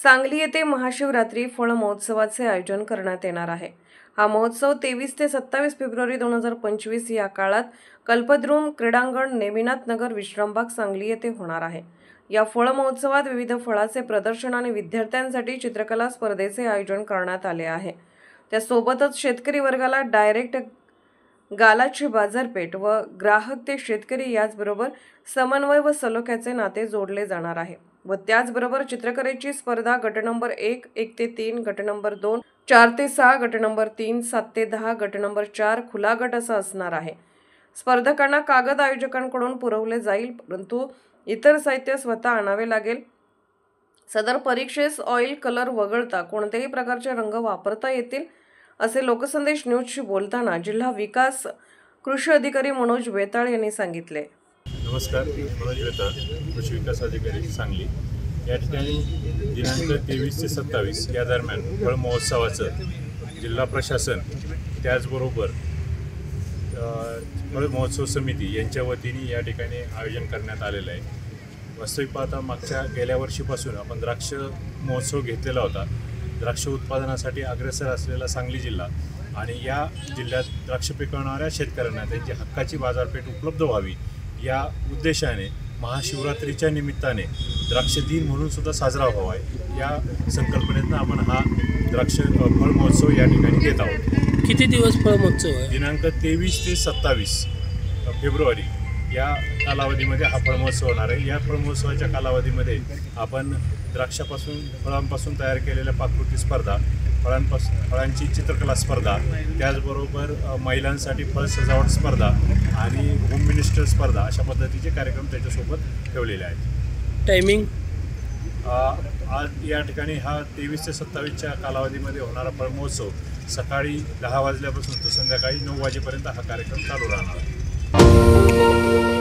सांगली येथे महाशिवरात्री फळ महोत्सवाचे आयोजन करण्यात येणार आहे। हा महोत्सव 23 ते 27 फेब्रुवारी 2025 या काळात कल्पद्रुम क्रीडांगण, नेमिनाथ नगर, विश्रामबाग, सांगली येथे होणार आहे। या फळ महोत्सवात विविध फळाचे प्रदर्शन आणि विद्यार्थ्यांसाठी चित्रकला स्पर्धेचे आयोजन करण्यात आले आहे। त्यासोबतच शेतकरी वर्गाला डायरेक्ट गालाची बाजारपेठ व ग्राहक ते शेतकरी याचबरोबर समन्वय व सलोख्याचे नाते जोडले जाणार आहे व त्याचबरोबर चित्रकलेची स्पर्धा गट नंबर 1 1 ते 3, गट नंबर 2 4 ते 6, गट नंबर 3 7 ते 10, गट नंबर 4 खुला गट असा असणार आहे। स्पर्धकांना कागद आयोजकांकडून पुरवले जाईल, परंतु इतर साहित्य स्वतः आणावे लागेल। सदर परीक्षेस ऑइल कलर वगळता कोणत्याही प्रकारचे रंग वापरता येतील असे लोकसंदेश न्यूजशी बोलताना जिल्हा विकास कृषी अधिकारी मनोज वेताळ यांनी सांगितले। नमस्कार, मनोज वेताळ, कृषी विकास अधिकारी सांगली। या ठिकाणी दिनांक 23 ते 27 या दरम्यान फळ महोत्सवाचं जिल्हा प्रशासन त्याचबरोबर फळ महोत्सव समिती यांच्या वतीने या ठिकाणी आयोजन करण्यात आलेलं आहे। वास्तविक पाहता मागच्या गेल्या वर्षीपासून आपण द्राक्ष महोत्सव घेतलेला होता। द्राक्ष उत्पादनासाठी अग्रेसर असलेला सांगली जिल्हा आणि या जिल्ह्यात द्राक्ष पिकवणाऱ्या शेतकऱ्यांना त्यांची हक्काची बाजारपेठ उपलब्ध व्हावी या उद्देशाने महाशिवरात्रीच्या निमित्ताने द्राक्ष दिन म्हणून सुद्धा साजरा व्हावा या संकल्पनेतून आपण हा द्राक्ष फळ महोत्सव या ठिकाणी घेत आहोत। किती दिवस फळ महोत्सव आहे? दिनांक 23 ते 27 फेब्रुवारी या कालावधीमध्ये हा फळ महोत्सव होणार आहे। या फळ महोत्सवाच्या कालावधीमध्ये आपण फळांपासून तयार केलेल्या पाककृती स्पर्धा, फळांची चित्रकला स्पर्धा, त्याचबरोबर महिलांसाठी फळ सजावट स्पर्धा आणि होम मिनिस्टर स्पर्धा अशा पद्धतीचे कार्यक्रम त्याच्यासोबत ठेवलेले आहेत। टायमिंग आज या ठिकाणी हा 23 ते 27च्या कालावधीमध्ये होणारा फळ महोत्सव सकाळी 10 वाजल्यापासून तर संध्याकाळी 9 वाजेपर्यंत हा कार्यक्रम चालू राहणार आहे।